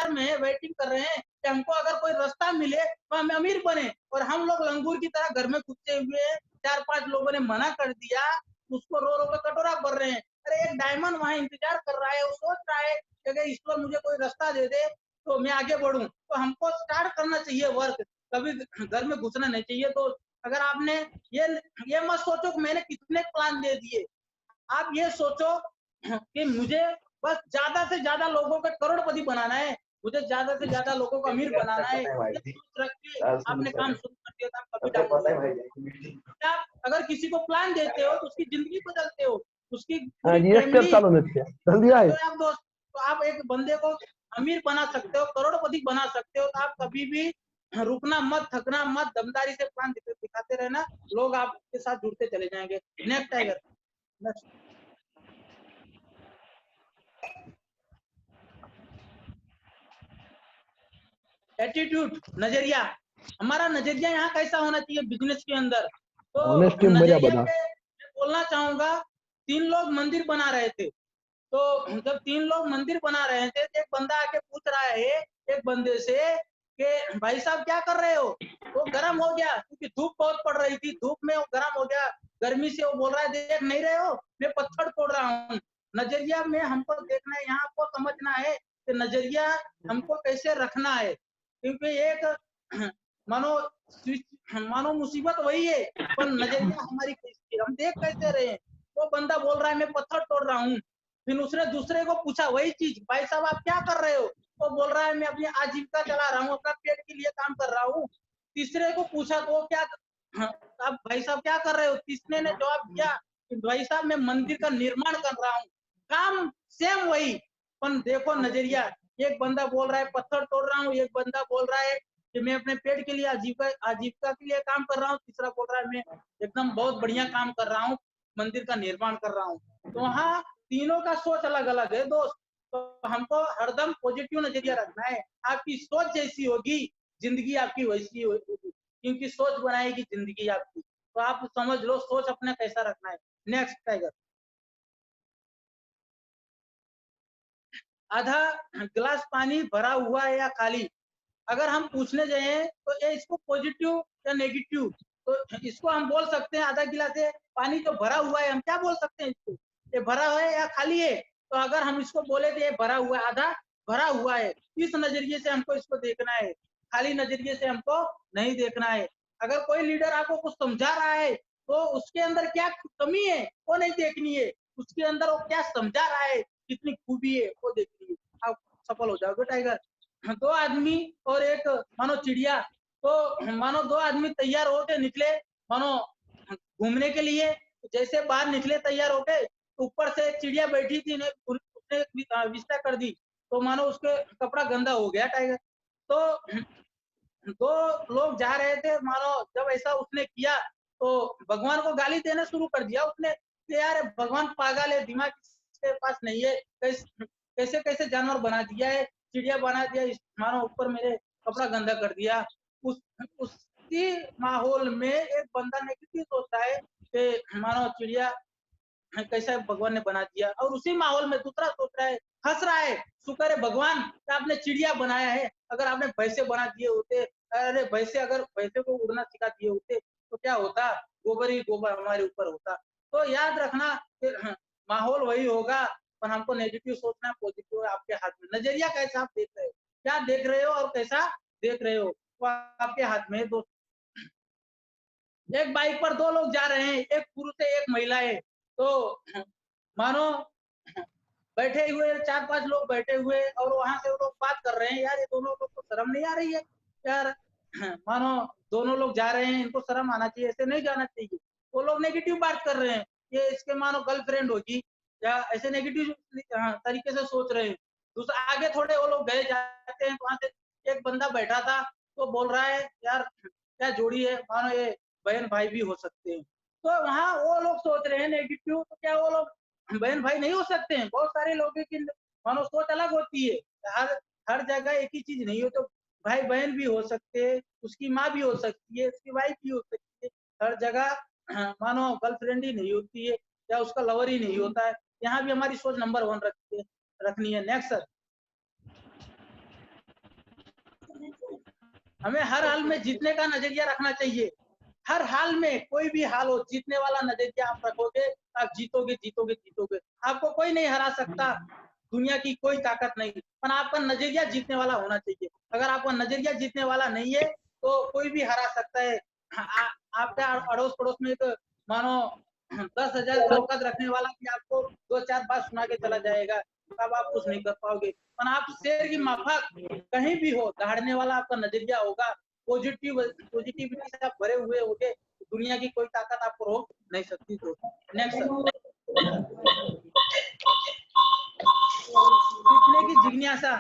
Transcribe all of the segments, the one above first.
इंतजार में है, वेटिंग कर रहे हैं कि हमको अगर कोई रास्ता मिले तो हम अमीर बने, और हम लोग लंगूर की तरह घर में घुसे हुए हैं। 4-5 लोगों ने मना कर दिया, उसको रो रो के कटोरा भर रहे हैं। अरे एक डायमंड वहां इंतजार कर रहा है, वो सोच रहा है कि अगर इस पर मुझे कोई रास्ता दे दे तो मैं आगे बढ़ूं। तो हमको स्टार्ट करना चाहिए वर्क, कभी घर में घुसना नहीं चाहिए। तो अगर आपने ये मत सोचो कि मैंने कितने प्लान दे दिए, आप ये सोचो कि मुझे बस ज्यादा से ज्यादा लोगों को करोड़पति बनाना है, मुझे ज्यादा से ज्यादा लोगों को अमीर बनाना है। ये सोच रख के आपने काम शुरू कर दिया तो आप कभी डाउन नहीं होंगे। आप अगर किसी को प्लान देते हो तो उसकी जिंदगी बदलते हो, उसकी पूरी फैमिली तो आप दोस्त, तो आप एक बंदे को अमीर बना सकते हो, करोड़पति बना सकते हो। तो आप कभी भी रुकना मत, थकना मत, दमदारी से प्लान दिखाते रहना, लोग आपके साथ जुड़ते चले जाएंगे। Next tiger, next. एटीट्यूड, नजरिया, हमारा नजरिया यहाँ कैसा होना चाहिए बिजनेस के अंदर। तो नजरिया पे मैं बोलना चाहूंगा, 3 लोग मंदिर बना रहे थे। तो जब 3 लोग मंदिर बना रहे थे, एक बंदा आके पूछ रहा है एक बंदे से कि भाई साहब क्या कर रहे हो। वो गर्म हो गया क्योंकि धूप बहुत पड़ रही थी, धूप में वो गर्म हो गया, गर्मी से वो बोल रहा है देख नहीं रहे हो मैं पत्थर तोड़ रहा हूँ। नजरिया में हमको देखना है, यहाँ को समझना है कि नजरिया हमको कैसे रखना है। क्योंकि एक मानो मानो मुसीबत वही है, पर नजरिया हमारी कैसी है, हम देख कैसे रहे हैं। वो बंदा बोल रहा है मैं पत्थर तोड़ रहा हूँ। फिर उसने दूसरे को पूछा वही चीज, भाई साहब आप क्या कर रहे हो। वो बोल रहा है मैं अपनी आजीविका चला रहा हूँ, अपना पेट के लिए काम कर रहा हूँ। तीसरे को पूछा तो वो क्या, आप भाई साहब क्या कर रहे हो। तीसरे ने जवाब दिया कि भाई साहब मैं मंदिर का निर्माण कर रहा हूँ। काम सेम वही, पर देखो नजरिया, एक बंदा बोल रहा है पत्थर तोड़ रहा हूँ, एक बंदा बोल रहा है कि मैं अपने पेट के लिए आजीविका के लिए काम कर रहा हूँ, तीसरा बोल रहा है मैं एकदम बहुत बढ़िया काम कर रहा हूँ, मंदिर का निर्माण कर रहा हूँ। तो वहाँ तीनों का सोच अलग अलग है दोस्त। तो हमको हरदम पॉजिटिव नजरिया रखना है। आपकी सोच जैसी होगी जिंदगी आपकी वैसी होगी, क्योंकि सोच बनाएगी जिंदगी आपकी। तो आप समझ लो सोच अपना कैसा रखना है। नेक्स्ट टाइगर, आधा गिलास पानी भरा हुआ है या खाली। अगर हम पूछने जाए तो ये इसको पॉजिटिव या नेगेटिव, तो इसको हम बोल सकते हैं आधा गिलास है पानी तो भरा हुआ है, हम क्या बोल सकते हैं इसको, ये भरा है या खाली है। तो अगर हम इसको बोले तो ये भरा हुआ है, आधा भरा हुआ है, इस नजरिए से हमको इसको देखना है, खाली नजरिए से हमको नहीं देखना है। अगर कोई लीडर आपको कुछ समझा रहा है तो उसके अंदर क्या कमी है वो नहीं देखनी है, उसके अंदर वो क्या समझा रहा है, कितनी खूबी है वो देखनी है, आप सफल हो जाओगे टाइगर। 2 आदमी और एक मानो चिड़िया, तो मानो 2 आदमी तैयार होके निकले मानो घूमने के लिए। जैसे बाहर निकले तैयार होके, ऊपर से एक चिड़िया बैठी थी, उसने विस्ता कर दी, तो मानो उसके कपड़ा गंदा हो गया टाइगर। तो 2 लोग जा रहे थे, मानो जब ऐसा उसने किया तो भगवान को गाली देना शुरू कर दिया उसने कि यार भगवान पागल है, दिमाग इसके पास नहीं है, कैसे कैसे जानवर बना दिया है, चिड़िया बना दिया, मानो ऊपर मेरे कपड़ा गंदा कर दिया। उसी माहौल में एक बंदा नेगेटिव सोचता है कि मानो चिड़िया कैसा भगवान ने बना दिया, और उसी माहौल में दूसरा सोच रहा है, हंस रहा है, शुक्र है भगवान कि आपने चिड़िया बनाया है, अगर आपने भैंसे बना दिए होते, अरे भैंसे अगर भैंसे को उड़ना सिखा दिए होते तो क्या होता, गोबर ही गोबर हमारे ऊपर होता। तो याद रखना कि माहौल वही होगा, पर हमको नेगेटिव सोचना, पॉजिटिव आपके हाथ में। नजरिया कैसा आप देख रहे हो, क्या देख रहे हो और कैसा देख रहे हो, तो आपके हाथ में दोस्त। एक बाइक पर 2 लोग जा रहे हैं, एक पुरुष है एक महिला है। तो मानो बैठे हुए 4-5 लोग बैठे हुए और वहां से वो लोग बात कर रहे हैं, यार ये दोनों लोग को शर्म नहीं आ रही है यार, मानो दोनों लोग जा रहे हैं, इनको शर्म आना चाहिए, ऐसे नहीं जाना चाहिए। वो लोग नेगेटिव बात कर रहे हैं, ये इसके मानो गर्लफ्रेंड होगी या ऐसे नेगेटिव तरीके से सोच रहे हैं। दूसरा आगे थोड़े वो लोग गए जाते हैं, वहां से एक बंदा बैठा था, तो बोल रहा है यार क्या जोड़ी है, मानो ये बहन भाई भी हो सकते हैं। तो वहाँ वो लोग सोच रहे हैं नेगेटिव, तो क्या वो लोग बहन भाई नहीं हो सकते हैं। बहुत सारे लोगों की मानो सोच अलग होती है, हर हर जगह एक ही चीज नहीं हो। तो भाई बहन भी हो सकते हैं, उसकी माँ भी हो सकती है, उसकी वाइफ भी हो सकती है। हर जगह मानो गर्लफ्रेंड ही नहीं होती है या उसका लवर ही नहीं होता है। यहाँ भी हमारी सोच नंबर 1 रखनी है। Next sir. हमें हर हाल में जीतने का नजरिया रखना चाहिए। हर हाल में, कोई भी हाल हो, जीतने वाला नजरिया आप रखोगे, आप जीतोगे जीतोगे जीतोगे। आपको कोई नहीं हरा सकता, दुनिया की कोई ताकत नहीं, पर आपका नजरिया जीतने वाला होना चाहिए। अगर आपका नजरिया जीतने वाला नहीं है तो कोई भी हरा सकता है। आपके अड़ोस पड़ोस में एक मानो 10,000 का कद रखने वाला भी आपको 2-4 बात सुना के चला जाएगा, तब आप कुछ नहीं कर पाओगे। पर आप शेर की माफक कहीं भी हो, दहाड़ने वाला आपका नजरिया होगा, पॉजिटिविटी से आप भरे हुए होगे, दुनिया की कोई ताकत आपको रोक नहीं सकती। दोस्त नेक्स्ट सर। सीखने की जिज्ञासा,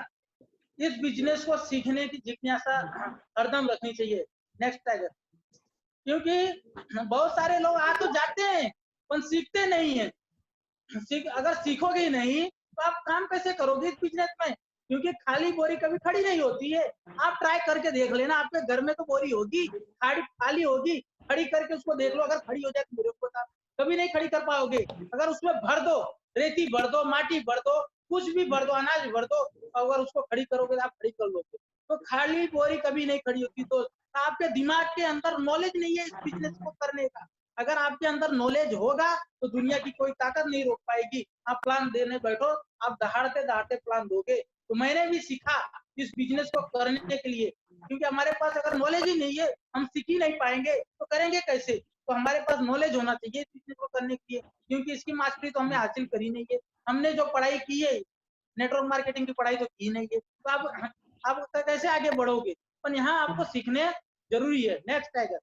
इस बिजनेस को सीखने की जिज्ञासा हरदम रखनी चाहिए। Next tiger. क्योंकि बहुत सारे लोग आ तो जाते हैं पर सीखते नहीं है। अगर सीखोगे ही नहीं तो आप काम कैसे करोगे इस बिजनेस में? क्योंकि खाली बोरी कभी खड़ी नहीं होती है। आप ट्राई करके देख लेना, आपके घर में तो बोरी होगी, खाली होगी, खड़ी करके उसको देख लो, अगर खड़ी हो जाए तो मेरे को कभी नहीं खड़ी कर पाओगे। अगर उसमें भर दो, रेती भर दो, माटी भर दो, कुछ भी भर दो, अनाज भर दो, अगर उसको खड़ी करोगे तो आप खड़ी कर लोगे। तो खाली बोरी कभी नहीं खड़ी होती। तो आपके दिमाग के अंदर नॉलेज नहीं है इस बिजनेस को करने का। अगर आपके अंदर नॉलेज होगा तो दुनिया की कोई ताकत नहीं रोक पाएगी। आप प्लान देने बैठो, आप दहाड़ते दहाड़ते प्लान दोगे। तो मैंने भी सीखा इस बिजनेस को करने के लिए, क्योंकि हमारे पास अगर नॉलेज ही नहीं है, हम सीख ही नहीं पाएंगे तो करेंगे कैसे? तो हमारे पास नॉलेज होना चाहिए इस बिजनेस को करने के लिए, क्योंकि इसकी मास्टरी तो हमने हासिल करी नहीं है। हमने जो पढ़ाई की है, नेटवर्क मार्केटिंग की पढ़ाई तो की नहीं है, तो आप कैसे आगे बढ़ोगे? पर यहाँ आपको सीखने जरूरी है। Next tiger.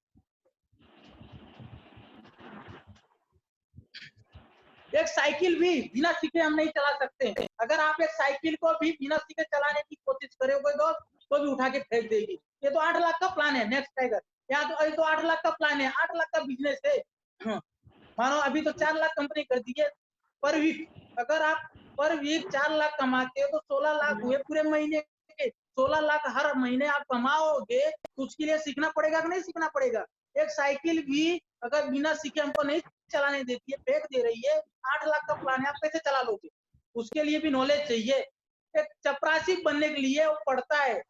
एक साइकिल भी बिना सीखे हम नहीं चला सकते। अगर आप एक साइकिल को भी बिना सीखे चलाने की कोशिश करोगे तो भी उठा के फेंक देगी। ये तो 8 लाख का प्लान है। Next tiger. यहाँ तो 8 लाख का प्लान है, 8 लाख का बिजनेस है। मानो अभी तो 4 लाख कंपनी कर दी है पर वीक। अगर आप पर वीक 4 लाख कमाते हो तो 16 लाख हुए पूरे महीने के। 16 लाख हर महीने आप कमाओगे तो उसके लिए सीखना पड़ेगा कि नहीं सीखना पड़ेगा? एक साइकिल भी अगर बिना सीखे हमको नहीं चलाने देती है, फेंक दे रही है। 8 लाख का प्लान है, आप कैसे चला लोगे? उसके लिए भी नॉलेज चाहिए। एक चपरासी बनने के लिए वो पढ़ता है,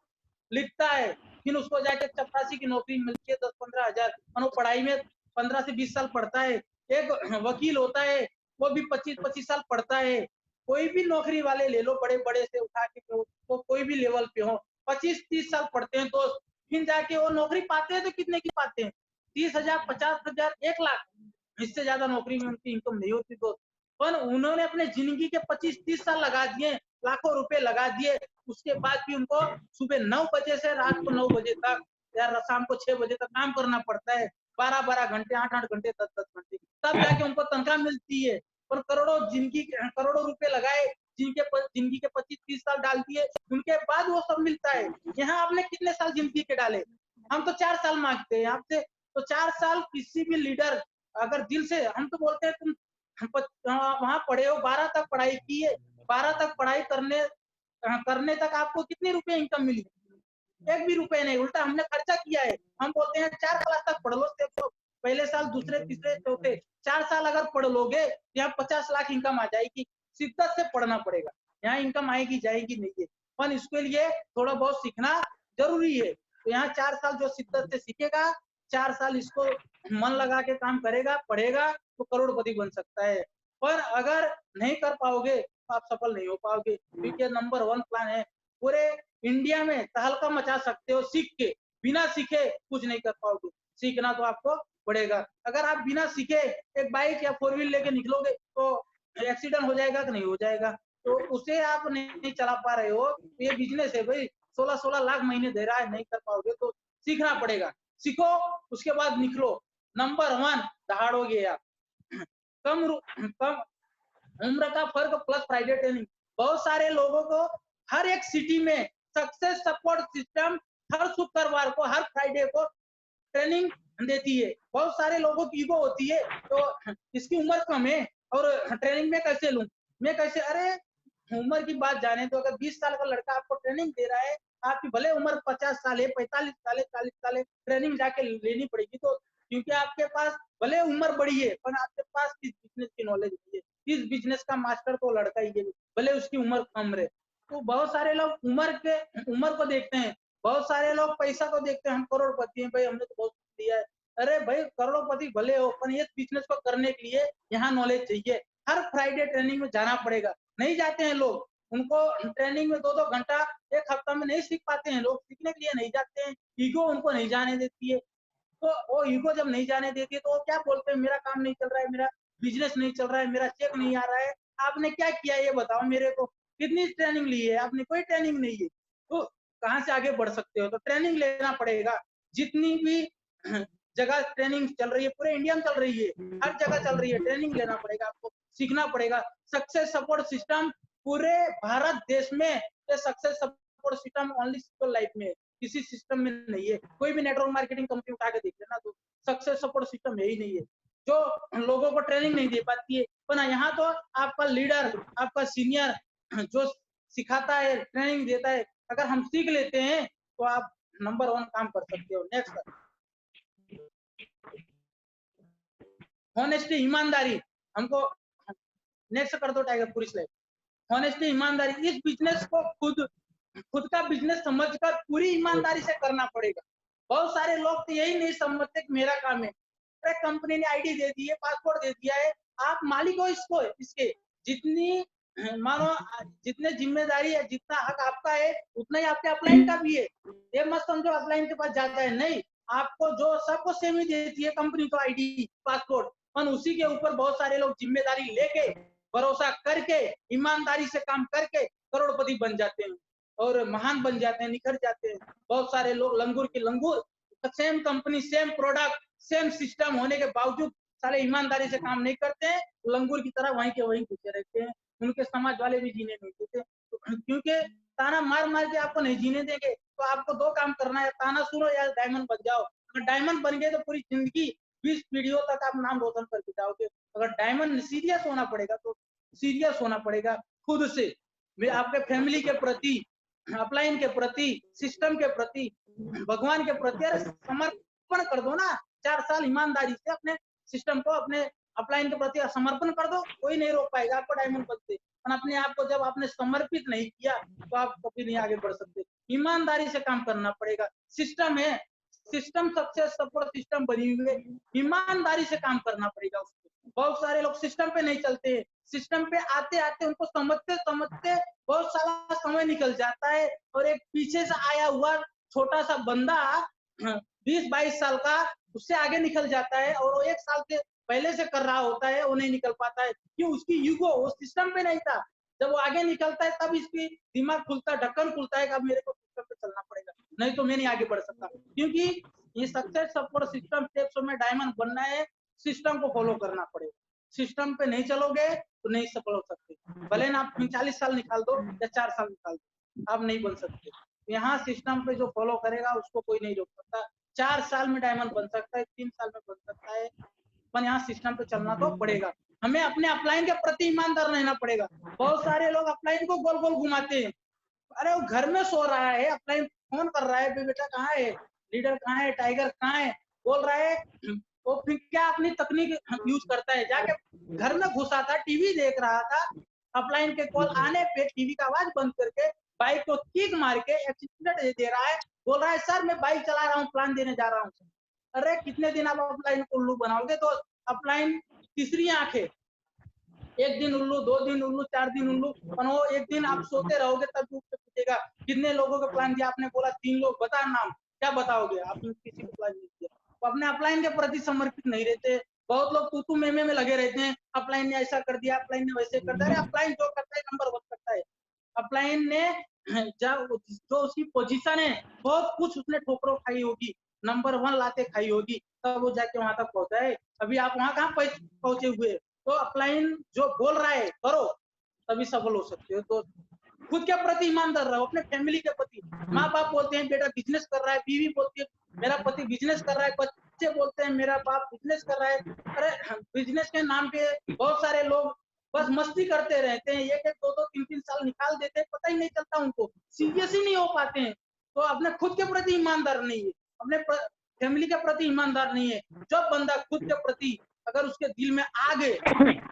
लिखता है, फिर उसको जाके चपरासी की नौकरी मिलती है 10-15 हजार। वो पढ़ाई में 15 से 20 साल पढ़ता है। एक वकील होता है, वो भी 25-25 साल पढ़ता है। कोई भी नौकरी वाले ले लो, बड़े बड़े से उठा के तो कोई भी लेवल पे हो, 25-30 साल पढ़ते हैं तो फिर जाके वो नौकरी पाते हैं। तो कितने की पाते हैं? 30,000, 50,000, 1 लाख। इससे ज्यादा नौकरी में उनकी इनकम नहीं होती। तो पर उन्होंने अपने जिंदगी के 25-30 साल लगा दिए, लाखों रुपए लगा दिए, उसके बाद भी उनको सुबह 9 बजे से रात को 9 बजे तक या शाम को 6 बजे तक काम करना पड़ता है। 12-12 घंटे, 8-8 घंटे, 10-10 घंटे, तब जाके उनको तनख्वाह मिलती है। पर करोड़ों रुपए लगाए, जिंदगी के 25-30 साल डाल दिए, उनके बाद वो सब मिलता है। यहाँ आपने कितने साल जिंदगी के डाले? हम तो 4 साल मांगते हैं आपसे। तो 4 साल किसी भी लीडर अगर दिल से, हम तो बोलते हैं तुम वहां पढ़े हो, 12 तक पढ़ाई की है, 12 तक पढ़ाई करने तक आपको कितने रुपए इनकम मिली? एक भी रुपए नहीं, उल्टा हमने खर्चा किया है। हम बोलते हैं 4 क्लास तक पढ़ लो, देखो पहले साल, दूसरे, तीसरे, चौथे 4 साल अगर पढ़ लोगे यहाँ 50 लाख इनकम आ जाएगी। शिद्दत से पढ़ना पड़ेगा, यहाँ इनकम आएगी जाएगी नहीं है, पर इसके लिए थोड़ा बहुत सीखना जरूरी है। तो यहाँ 4 साल जो शिद्दत से सीखेगा, 4 साल इसको मन लगा के काम करेगा, पढ़ेगा, तो करोड़पति बन सकता है। पर अगर नहीं कर पाओगे तो आप सफल नहीं हो पाओगे, क्योंकि नंबर 1 प्लान है। पूरे इंडिया में तहलका मचा सकते हो सीख के, बिना सीखे कुछ नहीं कर पाओगे। सीखना तो आपको पड़ेगा। अगर आप बिना सीखे एक बाइक या 4 व्हील लेके निकलोगे तो एक्सीडेंट हो जाएगा कि नहीं हो जाएगा? तो उसे आप नहीं चला पा रहे हो, तो ये बिजनेस है भाई, 16-16 लाख महीने दे रहा है, नहीं कर पाओगे तो सीखना पड़ेगा। सीखो, उसके बाद निकलो। नंबर 1 दहाड़ोगे आप। कम कम उम्र का फर्क प्लस फ्राइडे ट्रेनिंग। बहुत सारे लोगों को हर एक सिटी में सक्सेस सपोर्ट सिस्टम हर शुक्रवार को, हर फ्राइडे को ट्रेनिंग देती है। बहुत सारे लोगों की ईगो होती है, तो इसकी उम्र कम है और ट्रेनिंग में कैसे लूं, मैं कैसे? अरे उम्र की बात जाने तो, अगर 20 साल का लड़का आपको ट्रेनिंग दे रहा है, आपकी भले उम्र 50 साल है, 45 साल है, 40 साल है, ट्रेनिंग जाके लेनी पड़ेगी। तो क्योंकि आपके पास भले उम्र बड़ी है पर आपके पास इस बिजनेस की नॉलेज नहीं है। इस बिजनेस का मास्टर तो लड़का ही है, भले उसकी उम्र कम रहे। तो बहुत सारे लोग उम्र को देखते हैं, बहुत सारे लोग पैसा को देखते हैं, हम करोड़पति हैं भाई, हमने तो बहुत दिया है। अरे भाई करोड़पति भले हो, पर इस बिजनेस को करने के लिए यहाँ नॉलेज चाहिए। हर फ्राइडे ट्रेनिंग में जाना पड़ेगा। नहीं जाते हैं लोग, उनको ट्रेनिंग में 2-2 घंटा एक हफ्ता में नहीं सीख पाते हैं लोग, सीखने के लिए नहीं जाते हैं, ईगो उनको नहीं जाने देती है। तो वो ईगो जब नहीं जाने देती है तो वो क्या बोलते हैं, मेरा काम नहीं चल रहा है, मेरा बिजनेस नहीं चल रहा है, मेरा चेक नहीं आ रहा है। आपने क्या किया ये बताओ मेरे को, कितनी ट्रेनिंग ली है आपने? कोई ट्रेनिंग नहीं है, तो कहाँ से आगे बढ़ सकते हो? तो ट्रेनिंग लेना पड़ेगा। जितनी भी जगह ट्रेनिंग चल रही है, पूरे इंडिया में चल रही है, हर जगह चल रही है, ट्रेनिंग लेना पड़ेगा, आपको सीखना पड़ेगा। सक्सेस सपोर्ट सिस्टम पूरे भारत देश में, success support system only secure life में, किसी सिस्टम में नहीं है। कोई भी नेटवर्क मार्केटिंग कंपनी उठा के देख लेना, तो सक्सेस सपोर्ट सिस्टम है ही नहीं है, जो लोगों को ट्रेनिंग नहीं दे पाती है। पर यहाँ तो आपका लीडर, आपका सीनियर जो सिखाता है, ट्रेनिंग देता है, अगर हम सीख लेते हैं तो आप नंबर 1 काम कर सकते हो। नेक्स्ट, ऑनेस्टी, ईमानदारी। हमको नेक्स्ट कर दो टाइगर, पूरी स्लाइड। ऑनेस्टी, ईमानदारी, इस बिजनेस को खुद का बिजनेस समझकर पूरी ईमानदारी से करना पड़ेगा। बहुत सारे लोग तो यही नहीं समझते कि मेरा काम है, अरे कंपनी ने आईडी दे दी है, पासपोर्ट दे दिया है, आप मालिक हो इसको, इसके जितनी मानो जितने जिम्मेदारी है, जितना हक आपका है उतना ही आपके अपलाइन का भी है। ये मत समझो अपलाइन के पास जाता है, नहीं, आपको जो सबको सेम ही देती है कंपनी, तो आईडी पासपोर्ट, और उसी के ऊपर बहुत सारे लोग जिम्मेदारी लेके, भरोसा करके, ईमानदारी से काम करके करोड़पति बन जाते हैं और महान बन जाते हैं, निखर जाते हैं। बहुत सारे लोग लंगूर के लंगूर, same company, same product, same system होने के बावजूद साले ईमानदारी से काम नहीं करते हैं, लंगूर की तरह वहीं के वहीं घुसे रहते हैं। उनके समाज वाले भी जीने नहीं देते, तो क्योंकि ताना मार मार के आपको नहीं जीने देंगे, तो आपको 2 काम करना है, ताना सुनो या डायमंड बन जाओ। अगर डायमंड बन गए तो पूरी जिंदगी 20 पीढ़ियों तक आप नाम रोशन करके जाओगे। अगर डायमंड सीरियस होना पड़ेगा तो सीरियस होना पड़ेगा खुद से, आपके फैमिली के प्रति, अपलाइन के प्रति, सिस्टम के प्रति, भगवान के प्रति। अरे समर्पण कर दो ना, 4 साल ईमानदारी से अपने सिस्टम को, अपने अपलाइन के प्रति समर्पण कर दो, कोई नहीं रोक पाएगा आपको डायमंड बनते। पर अपने आप को जब आपने समर्पित नहीं किया तो आप कभी नहीं आगे बढ़ सकते। ईमानदारी से काम करना पड़ेगा। सिस्टम है, सिस्टम सक्सेस सपोर्ट सिस्टम बनी हुई है, ईमानदारी से काम करना पड़ेगा उसको। बहुत सारे लोग सिस्टम पे नहीं चलते हैं, सिस्टम पे आते आते उनको समझते समझते बहुत सारा समय निकल जाता है, और एक पीछे से आया हुआ छोटा सा बंदा 20-22 साल का उससे आगे निकल जाता है, और वो 1 साल से पहले से कर रहा होता है, वो नहीं निकल पाता है। क्यों? उसकी ईगो वो सिस्टम पे नहीं था। जब वो आगे निकलता है तब इसकी दिमाग खुलता है, ढक्कन खुलता है कि अब मेरे को सिस्टम पे चलना पड़ेगा, नहीं तो मैं नहीं आगे बढ़ सकता। क्योंकि ये सक्सेस सपोर्ट सिस्टम स्टेप्स में डायमंड बनना है, सिस्टम को फॉलो करना पड़ेगा। सिस्टम पे नहीं चलोगे तो नहीं सफल हो सकते, भले ना आप 40 साल निकाल दो या 4 साल निकाल दो, आप नहीं बन सकते। यहाँ सिस्टम पे जो फॉलो करेगा उसको कोई नहीं रोक सकता। 4 साल में डायमंड बन सकता है, 3 साल में बन सकता है, पर यहाँ सिस्टम पे चलना तो पड़ेगा। हमें अपने अपलाइन के प्रति ईमानदार रहना पड़ेगा। बहुत सारे लोग अपलाइन को गोल गोल घुमाते हैं, अरे वो घर में सो रहा है, अपलाइन फोन कर रहा है, बेटा कहाँ है, लीडर कहाँ है, टाइगर कहाँ है, बोल रहा है, वो फिर क्या अपनी तकनीक यूज करता है, जाके घर में घुसा था, टीवी देख रहा था, अपलाइन के कॉल आने पे टीवी का आवाज बंद करके बाइक को किक मार के एक्सीडेंट दे रहा है, बोल रहा है सर मैं बाइक चला रहा हूँ, प्लान देने जा रहा हूँ। अरे कितने दिन आप अपलाइन को उल्लू बनाओगे? तो अपलाइन तीसरी आंख है, 1 दिन उल्लू, 2 दिन उल्लू, 4 दिन उल्लू, और वो 1 दिन आप सोते रहोगे तब भी उससे पूछेगा कितने लोगों का प्लान दिया? आपने बोला 3 लोग, बता नाम, क्या बताओगे? आपने किसी को प्लान नहीं दिया। तो अपने अपलाइन के प्रति समर्पित नहीं रहते। बहुत लोग तू मैं में लगे रहते हैं, अपलाइन ने ऐसा कर दिया, अपलाइन ने वैसे कर दिया। अरे अपलाइन जो करता है नंबर 1 करता है। अपलाइन ने जब जो उसकी पोजीशन है, बहुत कुछ उसने ठोकरों खाई होगी, नंबर 1 लाते खाई होगी, तब वो जाके वहां तक पहुंचा है। अभी आप वहां कहाँ पहुंचे हुए? तो अपलाइन जो बोल रहा है करो, तभी सफल हो सकते हो। तो खुद के प्रति ईमानदार रहो, अपने फैमिली के प्रति। माँ बाप बोलते हैं बेटा बिजनेस कर रहा है, बीवी बोलती है मेरा पति बिजनेस कर रहा है, बच्चे बोलते हैं मेरा बाप बिजनेस कर रहा है। अरे बिजनेस के नाम पे बहुत सारे लोग बस मस्ती करते रहते हैं, 1-1, 2-2, 3-3 साल निकाल देते हैं, पता ही नहीं चलता उनको, सीरियस ही नहीं हो पाते हैं। तो अपने खुद के प्रति ईमानदार नहीं है, अपने फैमिली के प्रति ईमानदार नहीं है। जब बंदा खुद के प्रति अगर उसके दिल में आ गए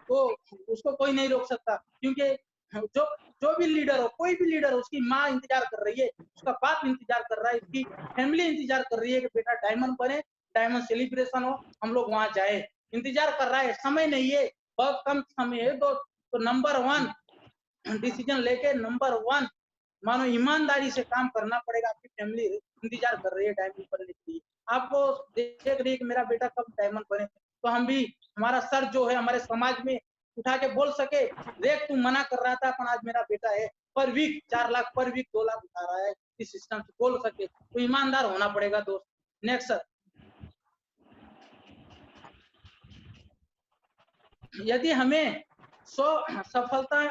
तो उसको कोई नहीं रोक सकता, क्योंकि जो जो भी लीडर हो, कोई भी लीडर हो, उसकी माँ इंतजार कर रही है, उसका बाप इंतजार कर रहा है, उसकी फैमिली इंतजार कर रही है कि बेटा डायमंड बने, डायमंड सेलिब्रेशन हो, हम लोग वहां जाए, इंतजार कर रहा है। समय नहीं है, बहुत कम समय है। तो नंबर 1 डिसीजन लेके, नंबर 1 मानो ईमानदारी से काम करना पड़ेगा। आपकी फैमिली इंतजार कर रही है डायमंड बनने के लिए, आपको देख रही है कि मेरा बेटा कब डायमंड बने, तो हम भी, हमारा सर जो है हमारे समाज में उठा के बोल सके, देख तू मना कर रहा था, पर आज मेरा बेटा है, पर वीक 4 लाख, पर वीक 2 लाख उठा रहा है, इस सिस्टम से बोल सके, तो ईमानदार होना पड़ेगा दोस्त। नेक्स्ट सर, यदि हमें 100 सफलता,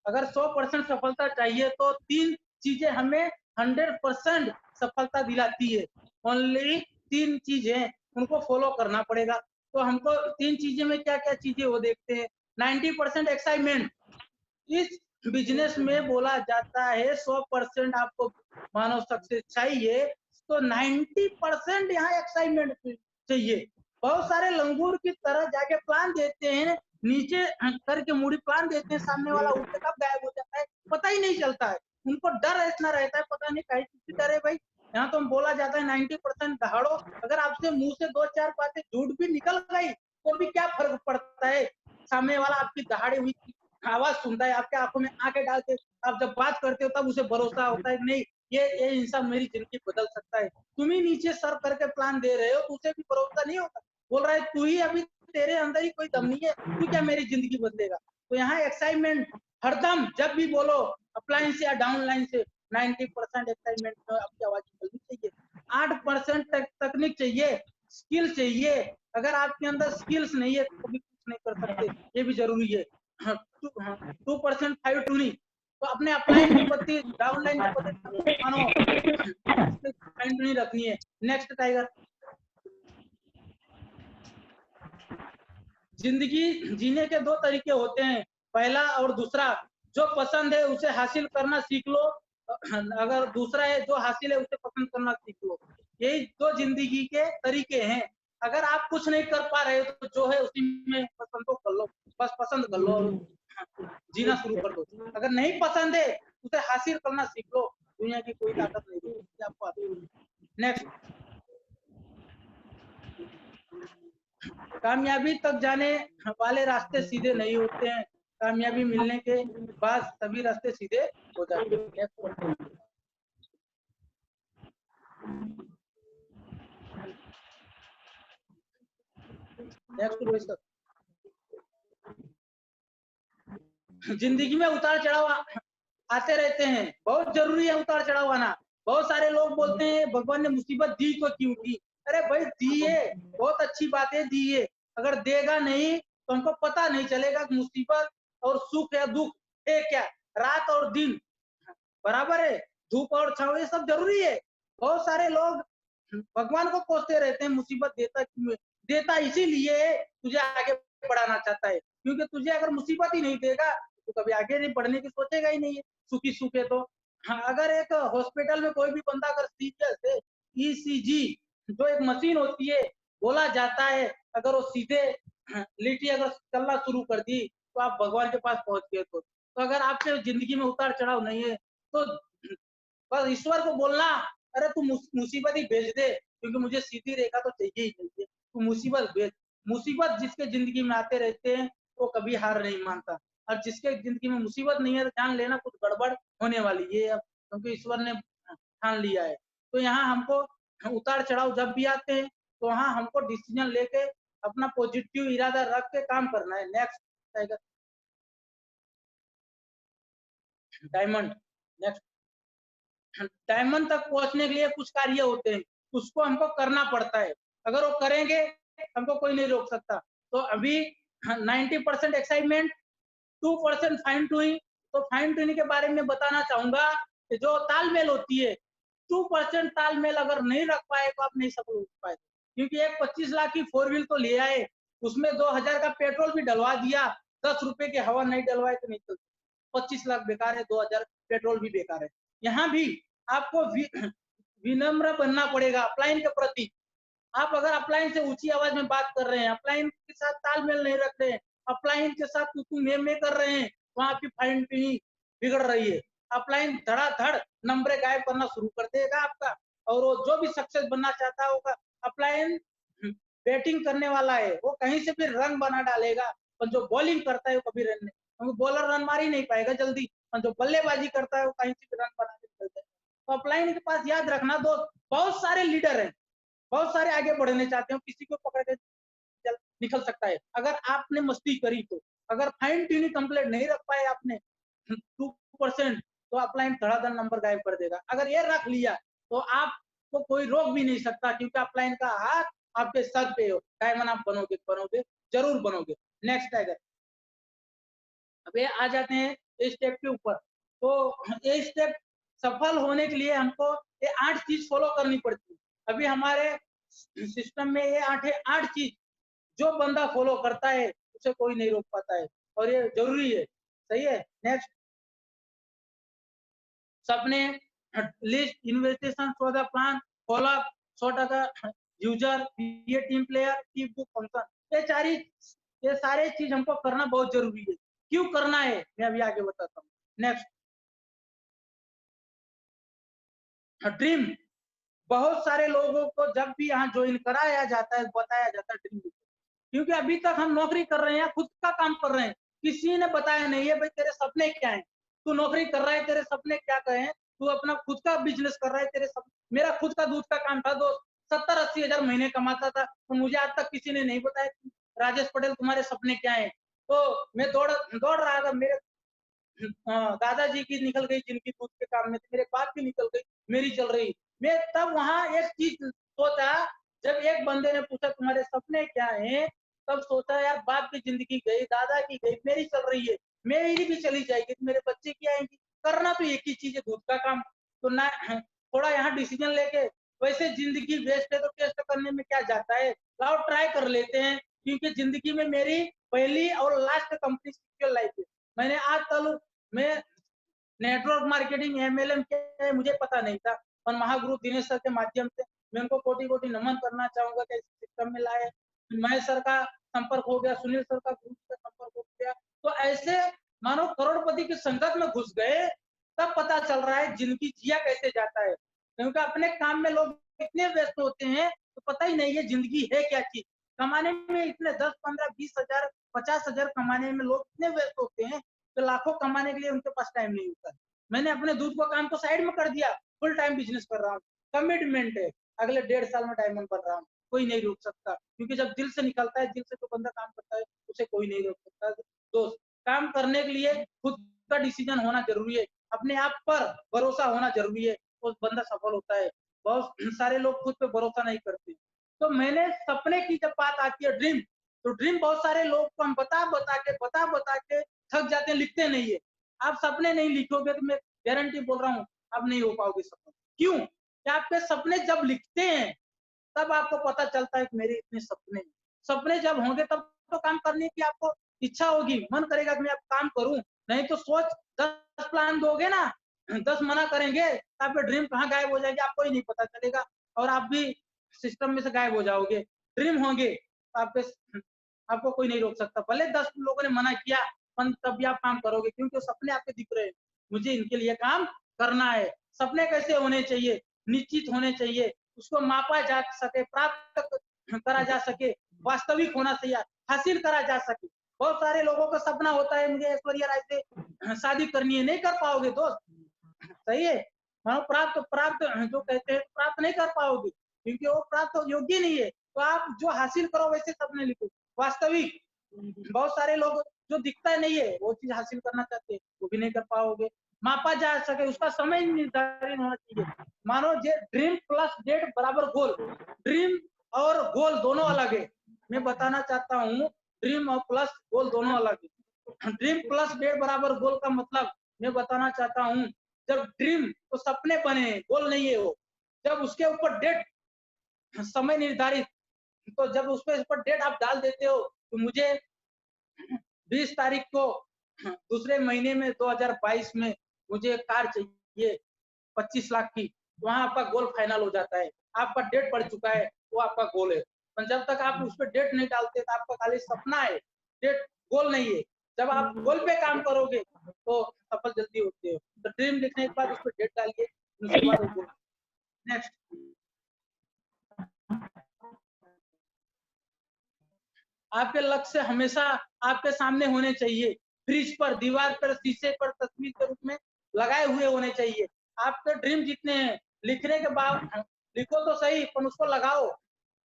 अगर 100% सफलता चाहिए तो 3 चीजें हमें 100% सफलता दिलाती है। ओनली 3 चीजें, उनको फॉलो करना पड़ेगा। तो हमको 3 चीजें में क्या क्या चीजें वो देखते हैं। 90% एक्साइटमेंट, इस बिजनेस में बोला जाता है 100% आपको मानो सक्सेस चाहिए, तो 90% यहाँ एक्साइटमेंट चाहिए। बहुत सारे लंगूर की तरह जाके प्लान देते हैं, नीचे करके मुड़ी प्लान देते हैं, सामने वाला उठ के कब गायब हो जाता है पता ही नहीं चलता है। उनको डर इतना रहता है, पता नहीं कहीं किसी डर है भाई। यहाँ तो बोला जाता है 90% दहाड़ो, अगर आपसे मुंह से 2-4 बातें झूठ भी निकल गई तो भी क्या फर्क पड़ता है, सामने वाला आपकी दहाड़ी हुई आवाज सुनता है, आपके आंखों में आंखें डाल के आप जब बात करते हो तब उसे भरोसा होता है कि नहीं, ये इंसान मेरी जिंदगी बदल सकता है। तुम ही नीचे सर करके प्लान दे रहे हो तो उसे भी भरोसा नहीं होता, बोल रहा है तू ही, अभी तेरे अंदर ही कोई दम नहीं है, तू क्या मेरी जिंदगी बदलेगा। तो यहाँ एक्साइटमेंट हरदम जब भी बोलो, अपलाइन से या डाउनलाइन से, 90% एक्साइटमेंट में आपकी आवाज निकलनी चाहिए। 8% तकनीक चाहिए, स्किल चाहिए। अगर आपके अंदर स्किल्स नहीं है तो कभी कुछ नहीं कर सकते, ये भी जरूरी है। 2% फाइव टूनिंग, तो अपने अपलाइन के प्रति, डाउनलाइन के प्रति मानो फाइन टूनिंग रखनी है। नेक्स्ट टाइगर, जिंदगी जीने के 2 तरीके होते हैं, पहला और दूसरा। जो पसंद है उसे हासिल करना सीख लो, अगर दूसरा है जो हासिल है उसे पसंद करना सीख लो। यही 2 जिंदगी के तरीके हैं। अगर आप कुछ नहीं कर पा रहे हो तो जो है उसी में पसंद तो कर लो, बस पसंद कर लो और जीना शुरू कर दो। अगर नहीं पसंद है उसे हासिल करना सीख लो, दुनिया की कोई ताकत नहीं रोकती आपको। नेक्स्ट, कामयाबी तक जाने वाले रास्ते सीधे नहीं होते हैं, कामयाबी मिलने के बाद सभी रास्ते सीधे हो जाते हैं। नेक्स्ट क्वेश्चन, जिंदगी में उतार चढ़ाव आते रहते हैं, बहुत जरूरी है उतार चढ़ाव आना। बहुत सारे लोग बोलते हैं भगवान ने मुसीबत दी तो क्यों दी, अरे भाई दी है, बहुत अच्छी बात है, दी है। अगर देगा नहीं तो हमको पता नहीं चलेगा मुसीबत और सुख या दुख है क्या, रात और दिन बराबर है, धूप और छांव, ये सब जरूरी है। बहुत सारे लोग भगवान को कोसते रहते हैं, मुसीबत देता क्यों है, देता इसीलिए तुझे आगे बढ़ाना चाहता है, क्योंकि तुझे अगर मुसीबत ही नहीं देगा तो कभी आगे नहीं बढ़ने की सोचेगा ही नहीं है, सुखी सुखे तो। हाँ, अगर एक हॉस्पिटल में कोई भी बंदा अगर सीरियस है, ईसीजी जो एक मशीन होती है, बोला जाता है अगर वो सीधे लिटी अगर चलना शुरू कर दी तो आप भगवान के पास पहुंच गए। तो अगर आपके जिंदगी में उतार चढ़ाव नहीं है तो बस ईश्वर को बोलना, अरे तू मुसीबत ही भेज दे, क्योंकि मुझे सीधी रेखा तो चाहिए ही चाहिए, तू मुसीबत भेज। मुसीबत जिसके जिंदगी में आते रहते हैं वो कभी हार नहीं मानता, और जिसके जिंदगी में मुसीबत नहीं है तो जान लेना कुछ गड़बड़ होने वाली है अब, क्योंकि ईश्वर ने ठान लिया है। तो यहाँ हमको उतार चढ़ाव जब भी आते हैं तो वहाँ हमको डिसीजन लेके अपना पॉजिटिव इरादा रख के काम करना है। Next tiger, diamond. Next, diamond तक पहुंचने के लिए कुछ कार्य होते हैं, उसको हमको करना पड़ता है, अगर वो करेंगे हमको कोई नहीं रोक सकता। तो अभी 90% एक्साइटमेंट, 2% फाइन ट्यूनिंग। तो फाइन ट्यूनिंग के बारे में बताना चाहूंगा कि जो तालमेल होती है, 2% तालमेल अगर नहीं रख पाए तो आप नहीं सफल हो पाए, क्योंकि एक 25 लाख की 4 व्हील तो ले आए, उसमें 2000 का पेट्रोल भी डलवा दिया, 10 रुपए की हवा नहीं डलवाए तो नहीं चलती, 25 लाख बेकार है, 2000 पेट्रोल भी बेकार है। यहाँ भी आपको विनम्र बनना पड़ेगा अपलाइन के प्रति। आप अगर अपलाइन से ऊंची आवाज में बात कर रहे हैं, अपलाइन के साथ तालमेल नहीं रख रहे हैं, अपलाइन के साथ तू में कर रहे हैं, तो आपकी फाइन ट्यूनिंग बिगड़ रही है। अपलाइन धड़ाधड़ नंबर गायब करना शुरू कर देगा आपका, और वो जो भी सक्सेस बनना चाहता होगा, अपलाइन बैटिंग करने वाला है, वो कहीं से भी रन बना डालेगा, पर जो बॉलिंग करता है वो कभी रन नहीं, क्योंकि बॉलर रन मार ही नहीं पाएगा जल्दी, और जो बल्लेबाजी करता है वो कहीं से भी रन बना के निकल जाएगा। तो अपलाइन के पास याद रखना दोस्त, बहुत सारे लीडर हैं, बहुत सारे आगे बढ़ने चाहते हैं, किसी को पकड़ के निकल सकता है अगर आपने मस्ती करी तो। अगर फाइन ट्यूनिंग कंप्लीट नहीं रख पाए आपने 2%, तो अपलाइन धड़ाधड़ नंबर गायब कर देगा। अगर ये रख लिया तो आपको कोई रोक भी नहीं सकता, क्योंकि अपलाइन का हाथ आपके सर पे हो। डायमंड आप बनोगे बनोगे जरूर बनोगे। नेक्स्ट टाइगर, अब ये आ जाते हैं इस स्टेप के ऊपर। तो ये स्टेप सफल होने के लिए हमको ये 8 चीज फॉलो करनी पड़ती है। अभी हमारे सिस्टम में ये 8 चीज जो बंदा फॉलो करता है उसे कोई नहीं रोक पाता है, और ये जरूरी है। सही है। नेक्स्ट, सपने, list, investigation for the plan, follow up, sort up user, ये टीम प्लेयर, की बुक फंक्शन, ये सारे चीज हमको करना बहुत जरूरी है। क्यों करना है मैं अभी आगे बताता हूँ। नेक्स्ट, ड्रीम, बहुत सारे लोगों को जब भी यहाँ ज्वाइन कराया जाता है बताया जाता है ड्रीम, क्योंकि अभी तक हम नौकरी कर रहे हैं, खुद का काम कर रहे हैं, किसी ने बताया नहीं है भाई तेरे सपने क्या हैं, तू नौकरी कर रहा है, तेरे सपने क्या कहे, तू अपना खुद का बिजनेस कर रहा है, तेरे सपने। मेरा खुद का दूध का काम था दोस्त, 70-80 हजार महीने कमाता था, तो मुझे आज तक किसी ने नहीं बताया राजेश पटेल तुम्हारे सपने क्या है। तो मैं दौड़ दौड़ रहा था, मेरे दादाजी की निकल गई जिनकी दूध के काम में थी, मेरे बाप की निकल गई, मेरी चल रही। मैं तब वहां एक चीज सोचा, जब एक बंदे ने पूछा तुम्हारे सपने क्या हैं, तब सोचा यार बाप की जिंदगी गई, दादा की गई, मेरी चल रही है, मेरी भी चली जाएगी, तो मेरे बच्चे की आएंगी। करना तो एक ही चीज है, दूध का काम। तो ना थोड़ा यहाँ डिसीजन लेके, वैसे जिंदगी वेस्ट है तो टेस्ट करने में क्या जाता है, लाओ ट्राई कर लेते हैं, क्योंकि जिंदगी में मेरी पहली और लास्ट कंपनी सिक्योर लाइफ है। मैंने आज तक मैं नेटवर्क मार्केटिंग एमएलएम क्या है मुझे पता नहीं था, और महागुरु दिनेश सर के माध्यम से मैं उनको कोटि कोटि नमन करना चाहूंगा कि इस सिस्टम में लाए। महेश सर का संपर्क हो गया, सुनील सर का गुरु का संपर्क हो गया, तो ऐसे मानो करोड़पति की संगत में घुस गए, तब पता चल रहा है जिंदगी जिया कैसे जाता है। क्योंकि अपने काम में लोग इतने व्यस्त होते हैं तो पता ही नहीं है जिंदगी है क्या चीज। कमाने में इतने 10, 15, 20 हजार, 50 हजार कमाने में लोग इतने व्यस्त होते हैं, तो लाखों कमाने के लिए उनके पास टाइम नहीं होता। मैंने अपने दूध को काम को साइड में कर दिया, फुल टाइम बिजनेस कर रहा हूँ, कमिटमेंट है, अगले 1.5 साल में डायमंड बन रहा हूँ, कोई नहीं रोक सकता, क्योंकि जब दिल से निकलता है, दिल से जो बंदा काम करता है उसे कोई नहीं रोक सकता। दोस्त, काम करने के लिए खुद का डिसीजन होना जरूरी है, अपने आप पर भरोसा होना जरूरी है, उस बंदा सफल होता है। बहुत सारे लोग खुद पे भरोसा नहीं करते। तो मैंने सपने की जब बात आती है ड्रीम, तो ड्रीम बहुत सारे लोग को हम बता के थक जाते हैं, लिखते नहीं है। आप सपने नहीं लिखोगे तो मैं गारंटी बोल रहा हूँ आप नहीं हो पाओगे सफल। क्यों? कि आपके सपने जब लिखते हैं तब आपको पता चलता है कि मेरे इतने सपने हैं। सपने जब होंगे तब तो काम करने की आपको इच्छा होगी, मन करेगा कि मैं अब काम करूं। नहीं तो सोच 10 प्लान दोगे ना, 10 मना करेंगे, तो आपके ड्रीम कहाँ गायब हो जाएगी आपको ही नहीं पता चलेगा, और आप भी सिस्टम में से गायब हो जाओगे। ड्रीम होंगे तो आपको कोई नहीं रोक सकता, भले 10 लोगों ने मना किया, तब भी आप काम करोगे, क्योंकि सपने आपके दिख रहे हैं, मुझे इनके लिए काम करना है। सपने कैसे होने चाहिए? निश्चित होने चाहिए, उसको मापा जा सके, प्राप्त करा जा सके, वास्तविक होना चाहिए, हासिल करा जा सके। बहुत सारे लोगों का सपना होता है मुझे ऐश्वर्या राय से शादी करनी है, नहीं कर पाओगे दोस्त। सही है, मानो प्राप्त प्राप्त जो कहते हैं प्राप्त नहीं कर पाओगे, क्योंकि वो प्राप्त योग्य नहीं है। तो आप जो हासिल करो वैसे सपने लिखो, वास्तविक। बहुत सारे लोग जो दिखता नहीं है वो चीज हासिल करना चाहते हैं, वो भी नहीं कर पाओगे। मापा जा सके, उसका समय निर्धारित होना चाहिए। मानो ड्रीम प्लस डेट बराबर गोल, ड्रीम और गोल दोनों अलग है। मैं बताना चाहता हूँ, ड्रीम और प्लस गोल दोनों अलग है। ड्रीम प्लस डेट बराबर गोल का मतलब मैं बताना चाहता हूँ, जब ड्रीम तो सपने बने, गोल नहीं है वो, जब उसके ऊपर डेट समय निर्धारित, तो जब उसके ऊपर डेट आप डाल देते हो, तो मुझे 20 तारीख को दूसरे महीने में 2022 में मुझे कार चाहिए 25 लाख की, वहां आपका गोल फाइनल हो जाता है, आपका डेट पड़ चुका है, वो आपका गोल है। पर जब तक आप उस पर डेट नहीं डालते तो आपका खाली सपना है, डेट गोल नहीं है। जब आप गोल पे काम करोगे तो सफल जल्दी होते हो। तो ड्रीम लिखने के बाद उस पर डेट डालिए, उसके बाद वो गोल। नेक्स्ट, आपके लक्ष्य हमेशा आपके सामने होने चाहिए, फ्रिज पर, दीवार पर, शीशे पर तस्वीर के रूप में लगाए हुए होने चाहिए। आपके ड्रीम जितने हैं लिखने के बाद लिखो तो सही, पर उसको लगाओ।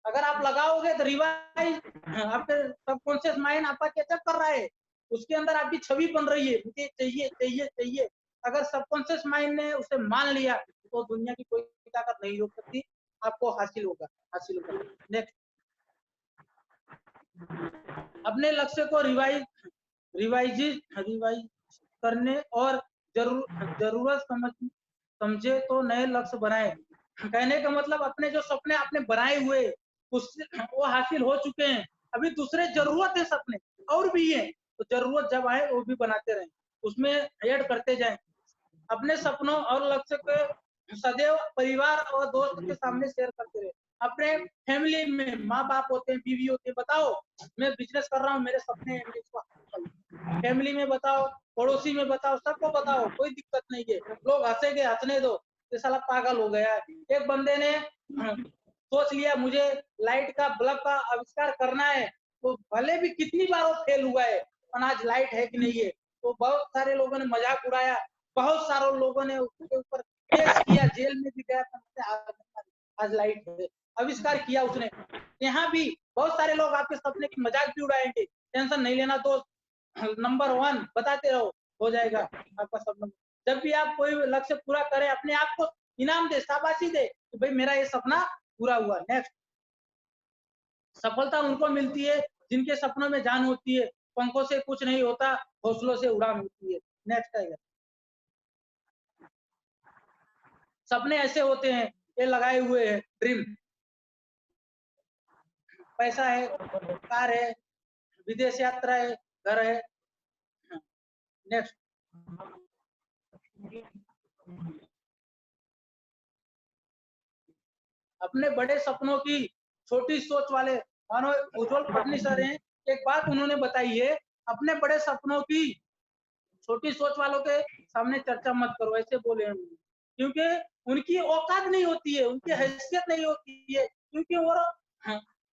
अगर आप लगाओगे तो रिवाइज आपके सबकॉन्शियस माइंड आपका कैचअप कर रहा है, उसके अंदर आपकी छवि बन रही है, मुझे चाहिए चाहिए चाहिए। अगर सबकॉन्शियस माइंड ने उसे मान लिया तो दुनिया की कोई ताकत नहीं रोक सकती, आपको हासिल होगा, हासिल होगा। नेक्स्ट, अपने लक्ष्य को रिवाइज करने और जरूरत समझे तो नए लक्ष्य बनाए। कहने का मतलब अपने जो सपने आपने बनाए हुए उससे वो हासिल हो चुके हैं, अभी दूसरे जरूरत है सपने और भी है, तो जरूरत जब आए वो भी बनाते रहें, उसमें ऐड करते जाएं। अपने सपनों और लक्ष्य को सदैव परिवार और दोस्त के सामने शेयर करते रहे। अपने फैमिली में माँ बाप होते हैं, बीवी होती है, बताओ मैं बिजनेस कर रहा हूँ, मेरे सपने हैं, फैमिली में बताओ, पड़ोसी में बताओ, सबको बताओ, कोई दिक्कत नहीं है। लोग हंसेंगे, हंसने दो, ये साला पागल हो गया है। एक बंदे ने सोच लिया मुझे लाइट का बल्ब का आविष्कार करना है, तो भले भी कितनी बार वो फेल हुआ है, और आज लाइट है कि नहीं है, तो बहुत सारे लोगों ने मजाक उड़ाया, बहुत सारे लोगों ने उसके ऊपर केस किया, जेल में भी गया, आज लाइट है, आविष्कार किया उसने। यहाँ भी बहुत सारे लोग आपके सपने की मजाक भी उड़ाएंगे, टेंशन नहीं लेना दोस्त, नंबर 1 बताते रहो, हो जाएगा आपका सपना। जब भी आप कोई लक्ष्य पूरा करें, अपने आप को इनाम दे, शाबाशी दे कि भाई मेरा ये सपना पूरा हुआ। नेक्स्ट, सफलता उनको मिलती है जिनके सपनों में जान होती है, पंखों से कुछ नहीं होता, हौसलों से उड़ान होती है। नेक्स्ट आएगा, सपने ऐसे होते हैं, ये लगाए हुए हैं ड्रीम, पैसा है, कार है, विदेश यात्रा है, घर है। नेक्स्ट, अपने बड़े सपनों की छोटी सोच वाले, मानो उज्जवल पटनी सर हैं, एक बात उन्होंने बताई है, अपने बड़े सपनों की छोटी सोच वालों के सामने चर्चा मत करो, ऐसे बोले हैं, क्योंकि उनकी औकात नहीं होती है, उनकी हैसियत नहीं होती है, क्योंकि वो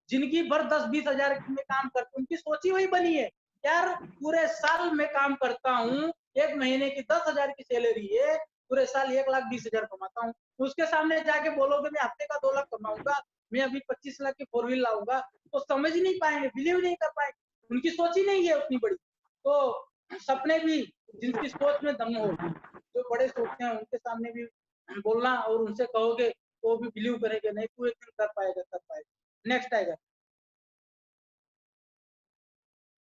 जिंदगी भर 10-20 हजार में काम करते, उनकी सोच ही वही बनी है। यार पूरे साल में काम करता हूँ, एक महीने की 10,000 की सैलरी है, पूरे साल 1,20,000 कमाता हूँ, उसके सामने जाके बोलोगे मैं हफ्ते का 2 लाख कमाऊंगा, मैं अभी 25 लाख की 4 व्हील लाऊंगा, तो समझ नहीं पाएंगे, बिलीव नहीं कर पाएंगे, उनकी सोच ही नहीं है उतनी बड़ी। तो सपने भी जिनकी सोच में दम हो, जो बड़े सोचते हैं उनके सामने भी बोलना और उनसे कहोगे तो भी बिलीव करेंगे, नहीं तू एक दिन कर पाएगा, कर पाएगा। नेक्स्ट आएगा,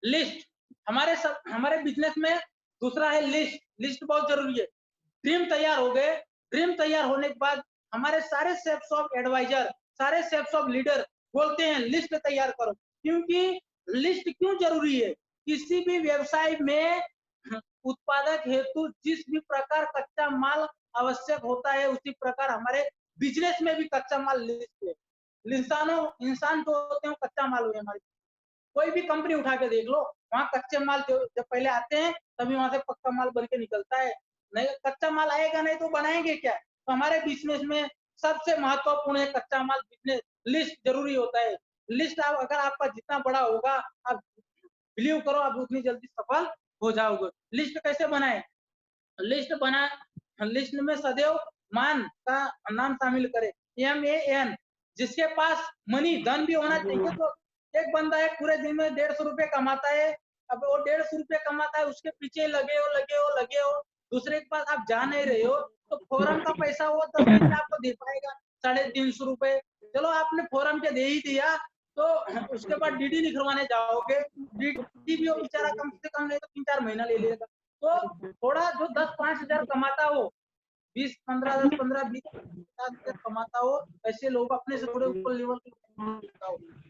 लिस्ट। हमारे बिजनेस में दूसरा है लिस्ट, लिस्ट बहुत जरूरी है। ड्रीम तैयार हो गए, ड्रीम तैयार होने के बाद हमारे सारे सेल्स ऑफ एडवाइजर, सारे सेल्स ऑफ लीडर बोलते हैं लिस्ट तैयार करो, क्योंकि लिस्ट क्यों जरूरी है, किसी भी व्यवसाय में उत्पादक हेतु जिस भी प्रकार कच्चा माल आवश्यक होता है, उसी प्रकार हमारे बिजनेस में भी कच्चा माल लिस्ट है। इंसान जो होते हैं कच्चा माल हुए हमारे, कोई भी कंपनी उठा के देख लो, वहाँ कच्चे माल जब पहले आते हैं तभी वहां से पक्का माल बन के निकलता है, नहीं कच्चा माल आएगा नहीं तो बनाएंगे क्या। तो हमारे बिजनेस में सबसे महत्वपूर्ण है कच्चा माल, बिजनेस लिस्ट जरूरी होता है। लिस्ट अगर आपका जितना बड़ा होगा, आप बिलीव करो आप उतनी जल्दी सफल हो जाओगे। लिस्ट कैसे बनाए, लिस्ट बना, लिस्ट में सदैव मान का नाम शामिल करें, MAN, जिसके पास मनी धन भी होना चाहिए। तो एक बंदा है पूरे दिन में 150 रुपए कमाता है, अब वो 150 रुपए कमाता है, उसके पीछे लगे हो, दूसरे के पास आप जा नहीं रहे हो, तो फोरम का पैसा वो 10 दिन में आपको दे पाएगा 350 रुपए, चलो आपने फोरम के दे ही दिया, तो उसके बाद DD निकलवाने जाओगे, DD भी वो बेचारा कम से कम नहीं तो 3-4 महीना ले लेगा। तो थोड़ा जो 10-5 हजार कमाता हो, 20-15, 10-15, 20-50 कमाता हो, ऐसे लोग अपने से थोड़े ऊपर लेवल के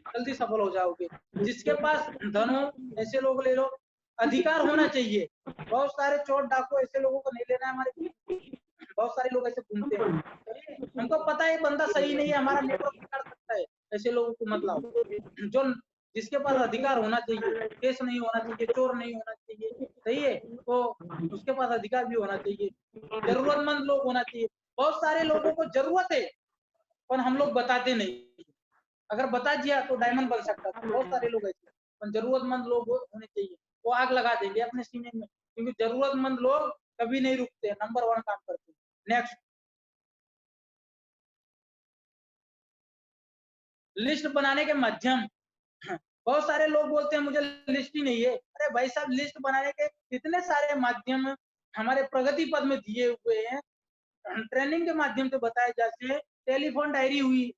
जल्दी सफल हो जाओगे। जिसके पास धन हो ऐसे लोग ले लो, अधिकार होना चाहिए, बहुत सारे चोर डाकू ऐसे लोगों को नहीं लेना है हमारे, बहुत सारे लोग ऐसे घूमते हैं, हमको पता है बंदा सही नहीं है, हमारा नेटवर्क बिगाड़ सकता है, ऐसे लोगों को मत लाओ। जो जिसके पास अधिकार होना चाहिए, केस नहीं होना चाहिए, चोर नहीं होना चाहिए, सही है, तो उसके पास अधिकार भी होना चाहिए, जरूरतमंद लोग होना चाहिए। बहुत सारे लोगों को जरूरत है, पर हम लोग बताते नहीं। अगर बता दिया तो डायमंड बन सकता था। बहुत सारे लोग ऐसे, पर जरूरतमंद लोग होने चाहिए, वो आग लगा देंगे अपने सीने में, क्योंकि जरूरतमंद लोग कभी नहीं रुकते, नंबर 1 काम करते। नेक्स्ट, लिस्ट बनाने के माध्यम। बहुत सारे लोग बोलते हैं मुझे लिस्ट ही नहीं है। अरे भाई साहब, लिस्ट बनाने के इतने सारे माध्यम हमारे प्रगति पद में दिए हुए हैं। ट्रेनिंग के माध्यम से बताया, जैसे टेलीफोन डायरी हुई,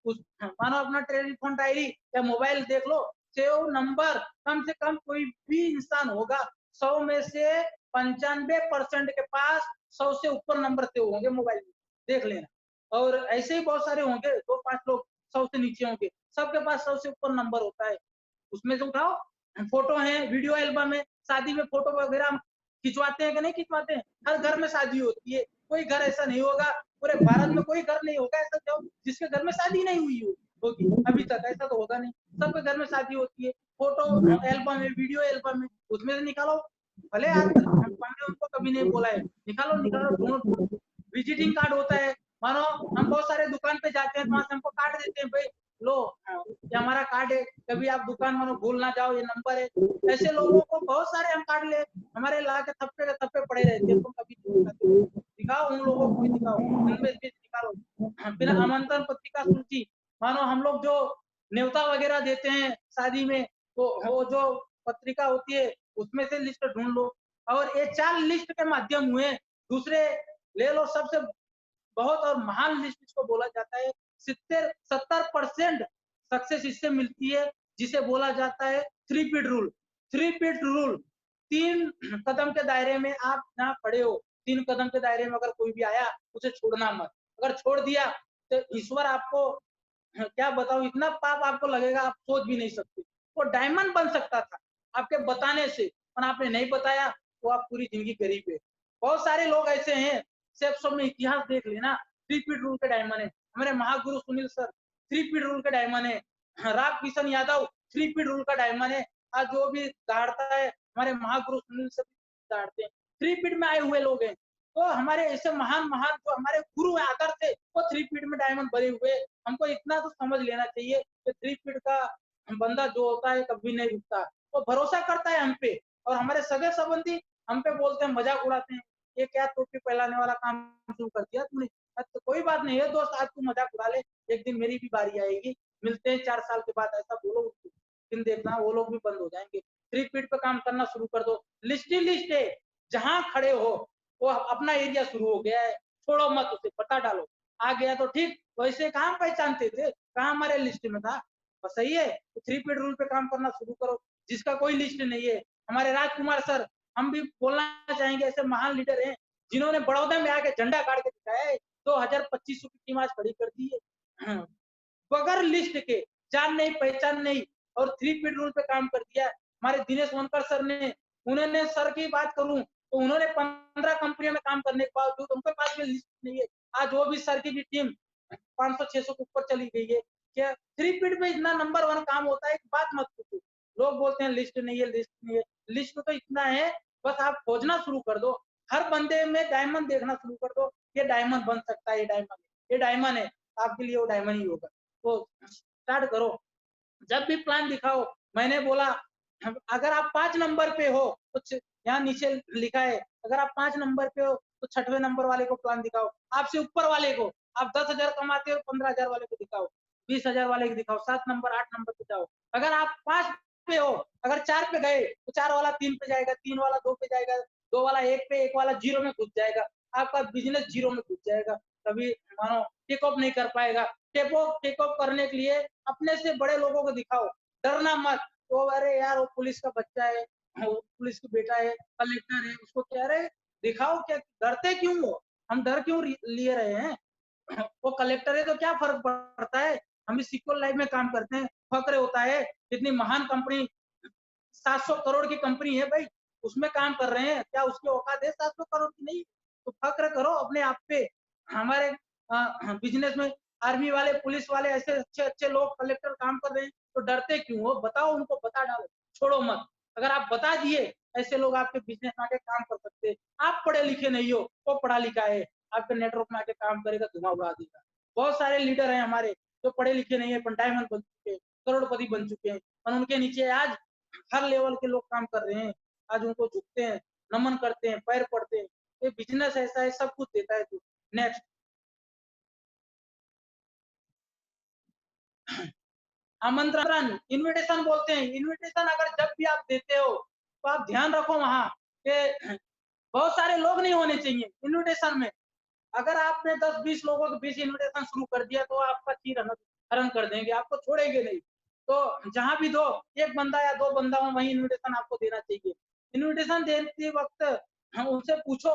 उस मानो अपना टेलीफोन डायरी या मोबाइल देख लो, सेव नंबर, कम से कम कोई भी इंसान होगा 100 में से 95% के पास 100 से ऊपर नंबर सेव होंगे मोबाइल में, देख लेना। और ऐसे ही बहुत सारे होंगे, 2-5 लोग 100 से नीचे होंगे, सबके पास 100 से ऊपर नंबर होता है। उसमें से उठाओ, फोटो है, वीडियो एल्बम है, शादी में फोटो वगैरह हम खिंचवाते हैं कि नहीं खिंचवाते हैं? हर घर में शादी होती है, कोई घर ऐसा नहीं होगा, पूरे भारत में कोई घर नहीं होगा ऐसा जो जिसके घर में शादी नहीं हुई होगी अभी तक, ऐसा तो होगा नहीं, सबके घर में शादी होती है। फोटो एल्बम है, वीडियो एल्बम है, उसमें से निकालो, भले आप, हमने उनको कभी नहीं बोला है, निकालो निकालो, ढूंढो। विजिटिंग कार्ड होता है, मानो हम बहुत सारे दुकान पे जाते हैं तो वहां से हमको कार्ड देते हैं, भाई लो, ये हमारा कार्ड है, कभी आप दुकान मानो भूल ना जाओ, ये नंबर है। ऐसे लोगों को बहुत सारे हम कार्ड ले, हमारे ला के थप्पे के थप्पे पड़े रहते हैं, तो कभी नहीं दिखाते। दिखाओ, उन लोगों को भी दिखाओ, उनमें भी निकालो। फिर आमंत्रण पत्रिका सूची, मानो हम लोग जो न्योता वगैरह देते हैं शादी में, तो वो जो पत्रिका होती है उसमें से लिस्ट ढूंढ लो। और ये 4 लिस्ट के माध्यम हुए। दूसरे ले लो, सबसे बहुत और महान लिस्ट इसको बोला जाता है। 70% सक्सेस इससे मिलती है, जिसे बोला जाता है 3 फीट रूल। 3 फीट रूल, 3 कदम के दायरे में आप जहाँ खड़े हो, 3 कदम के दायरे में अगर कोई भी आया, उसे छोड़ना मत। अगर छोड़ दिया तो ईश्वर आपको, क्या बताऊं, इतना पाप आपको लगेगा, आप सोच भी नहीं सकते। वो डायमंड बन सकता था आपके बताने से, पर आपने नहीं बताया, तो आप पूरी जिंदगी गरीब है। बहुत सारे लोग ऐसे हैं, सिर्फ सब में इतिहास देख लेना, 3 फीट रूल के डायमंड है। हमारे Mahaguru Sunil sir 3 feet rule के डायमंड है। राम किशन यादव 3 फीट रूल का डायमंड है। आज जो भी दहाड़ता है, हमारे महागुरु सुनील सर दहाड़ते हैं, 3 फीट में आए हुए लोग हैं। तो हमारे ऐसे महान महान जो हमारे गुरु आदर्श थे, वो 3 फीट में डायमंड बने हुए। हमको इतना तो समझ लेना चाहिए कि 3 फीट का बंदा जो होता है कभी नहीं रुकता, वो भरोसा करता है हम पे। और हमारे सगे संबंधी हम पे बोलते हैं, मजाक उड़ाते हैं, ये क्या टोपी पहनाने वाला काम शुरू कर दिया तुमने। तो कोई बात नहीं है दोस्त, आज तू मजाक उड़ा ले, एक दिन मेरी भी बारी आएगी, मिलते हैं 4 साल के बाद, ऐसा बोलो उसको, फिर देखना वो लोग भी बंद हो जाएंगे। 3 फीट पे काम करना शुरू कर दो। लिस्ट ही लिस्ट है, जहां खड़े हो वो अपना एरिया शुरू हो गया है, छोड़ो मत, उसे पता डालो। आ गया तो ठीक, वैसे कहाँ पहचानते थे, कहाँ हमारे लिस्ट में था। बस सही है, तो 3 फीट रूल पे काम करना शुरू करो। जिसका कोई लिस्ट नहीं है, हमारे राजकुमार सर, हम भी बोलना चाहेंगे, ऐसे महान लीडर हैं जिन्होंने बड़ौदा में आके झंडा गाड़ के दिखाया है, 2025 की टीम आज खड़ी कर दी है बगैर लिस्ट के, जान नहीं पहचान नहीं, और 3 फीट रूल पे काम कर दिया। हमारे दिनेश वनकर सर ने, उन्होंने, सर की बात करूं तो उन्होंने 15 कंपनियों में काम करने के बावजूद उनके पास भी लिस्ट नहीं है। आज वो भी सर की भी टीम 500-600 के ऊपर चली गई है। क्या 3 फीट में इतना नंबर 1 काम होता है? एक बात मत पूछो। लोग बोलते हैं लिस्ट नहीं है, लिस्ट नहीं है। लिस्ट तो इतना है, बस आप खोजना शुरू कर दो। हर बंदे में डायमंड देखना शुरू कर दो, ये डायमंड बन सकता है, ये डायमंड है, ये डायमंड है, आपके लिए वो डायमंड ही होगा। तो स्टार्ट करो। जब भी प्लान दिखाओ, मैंने बोला, अगर आप 5 नंबर पे हो तो यहाँ नीचे लिखा है, अगर आप 5 नंबर पे हो तो 6वें नंबर वाले को प्लान दिखाओ, आपसे ऊपर वाले को। आप 10,000 कमाते हो, 15,000 वाले को दिखाओ, 20,000 वाले को दिखाओ, 7 नंबर 8 नंबर पे जाओ। अगर आप 5 पे हो, अगर 4 पे गए तो 4 वाला 3 पे जाएगा, 3 वाला 2 पे जाएगा, 2 वाला 1 पे, 1 वाला 0 में घुस जाएगा। आपका बिजनेस 0 में घुस जाएगा, कभी मानो टेक ऑफ नहीं कर पाएगा। टेक ऑफ करने के लिए अपने से बड़े लोगों को दिखाओ, डरना मत। तो अरे यार, वो पुलिस का बच्चा है, वो पुलिस का बेटा है, कलेक्टर है, उसको क्या रहे दिखाओ, क्या डरते क्यों हो? हम डर क्यों लिए रहे हैं? वो कलेक्टर है तो क्या फर्क पड़ता है? हम भी सिक्योर लाइफ में काम करते हैं, फक्र होता है। इतनी महान कंपनी, 700 करोड़ की कंपनी है भाई, उसमें काम कर रहे हैं, क्या उसकी औकात है 700 करोड़ की? नहीं। तो फक्र करो अपने आप पे। हमारे बिजनेस में आर्मी वाले, पुलिस वाले, ऐसे अच्छे अच्छे लोग, कलेक्टर काम कर रहे हैं, तो डरते क्यों हो? बताओ उनको, बता डालो, छोड़ो मत। अगर आप बता दिए, ऐसे लोग आपके बिजनेस में आके काम कर सकते हैं। आप पढ़े लिखे नहीं हो, वो पढ़ा लिखा है, आपके नेटवर्क में आके काम करेगा, धुआं उड़ा देगा। बहुत सारे लीडर हैं हमारे जो पढ़े लिखे नहीं है, पर डायमंड बन चुके हैं, करोड़पति बन चुके हैं, और उनके नीचे आज हर लेवल के लोग काम कर रहे हैं। आज उनको झुकते हैं, नमन करते हैं, पैर पड़ते हैं। ये बिजनेस ऐसा है, सब कुछ देता है तू। नेक्स्ट। आमंत्रण, इनविटेशन बोलते हैं। इनविटेशन अगर जब भी आप देते हो तो आप ध्यान रखो वहां के बहुत सारे लोग नहीं होने चाहिए इनविटेशन में। अगर आपने 10-20 लोगों के बीच इनविटेशन शुरू कर दिया तो आपका चीर हरण कर देंगे, आपको छोड़ेंगे नहीं। तो जहां भी दो, एक बंदा या दो बंदा हो, वही इनविटेशन आपको देना चाहिए। इनविटेशन देते वक्त उनसे पूछो,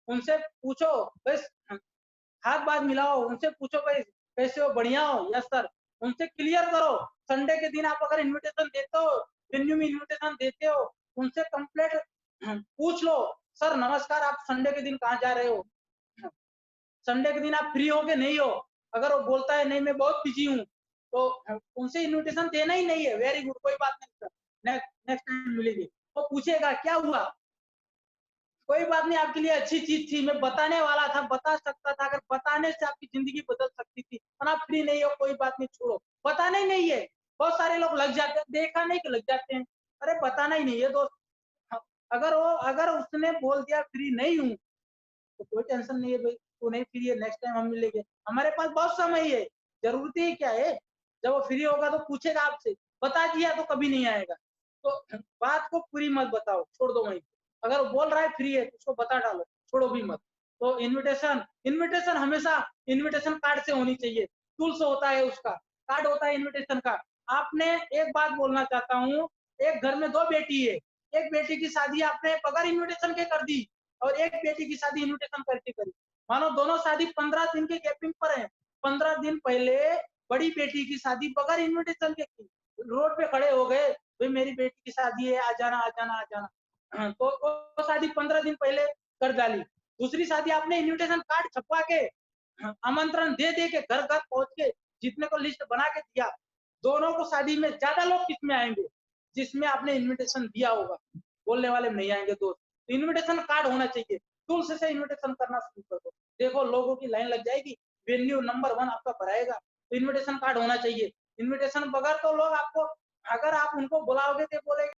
उनसे पूछो बस, हाथ बात मिलाओ, उनसे पूछो भाई कैसे हो, बढ़िया हो, यस सर। उनसे क्लियर करो। संडे के दिन आप अगर इनविटेशन देते हो, वेन्यू में इनविटेशन देते हो, उनसे कंप्लीट पूछ लो, सर नमस्कार, आप संडे के दिन कहाँ जा रहे हो, संडे के दिन आप फ्री हो के नहीं हो। अगर वो बोलता है नहीं मैं बहुत बिजी हूँ, तो उनसे इनविटेशन देना ही नहीं है। वेरी गुड, कोई बात नहीं सर, नेक्स्ट टाइम मिलेंगे। वो पूछेगा क्या हुआ, कोई बात नहीं, आपके लिए अच्छी चीज थी, मैं बताने वाला था, बता सकता था, अगर बताने से आपकी जिंदगी बदल सकती थी, पर आप फ्री नहीं हो, कोई बात नहीं, छोड़ो। बताना ही नहीं है। बहुत सारे लोग लग जाते हैं, देखा नहीं कि लग जाते हैं। अरे बताना ही नहीं है दोस्त। अगर उसने बोल दिया फ्री नहीं हूँ, तो कोई टेंशन नहीं है भाई, तू नहीं फ्री है, नेक्स्ट टाइम हम मिलेंगे, हमारे पास बहुत समय है, जरूरत ही क्या है। जब वो फ्री होगा तो पूछेगा आपसे, बता दिया तो कभी नहीं आएगा। तो बात को पूरी मत बताओ, छोड़ दो वहीं। अगर वो बोल रहा है फ्री है तो उसको बता डालो, छोड़ो भी मत। तो इनविटेशन इनविटेशन हमेशा इनविटेशन कार्ड से होनी चाहिए। टूल्स होता है उसका, कार्ड होता है इनविटेशन का। आपने एक बात बोलना चाहता हूँ, एक घर में दो बेटी है, एक बेटी की शादी आपने बगैर इनविटेशन के कर दी, और एक बेटी की शादी इनविटेशन करके करी। मानो दोनों शादी 15 दिन के गैपिंग पर है। 15 दिन पहले बड़ी बेटी की शादी बगैर इनविटेशन के की, रोड पे खड़े हो गए, भाई मेरी बेटी की शादी है, आ जाना आ जाना आ जाना। तो वो शादी 15 दिन पहले कर डाली। दूसरी शादी आपने इनविटेशन कार्ड छपवा के, आमंत्रण दे दे के, घर घर पहुंच के, जितने को लिस्ट बना के दिया। दोनों को शादी में ज्यादा लोग किसमें आएंगे, जिसमें आपने इनविटेशन दिया होगा, बोलने वाले में नहीं आएंगे दोस्त। तो इनविटेशन कार्ड होना चाहिए, टूल्स से इनविटेशन करना शुरू कर दो, देखो लोगों की लाइन लग जाएगी, वेन्यू नंबर 1 आपका भराएगा। तो इनविटेशन कार्ड होना चाहिए। इनविटेशन बगैर तो लोग आपको, अगर आप उनको बुलाओगे तो बोलेंगे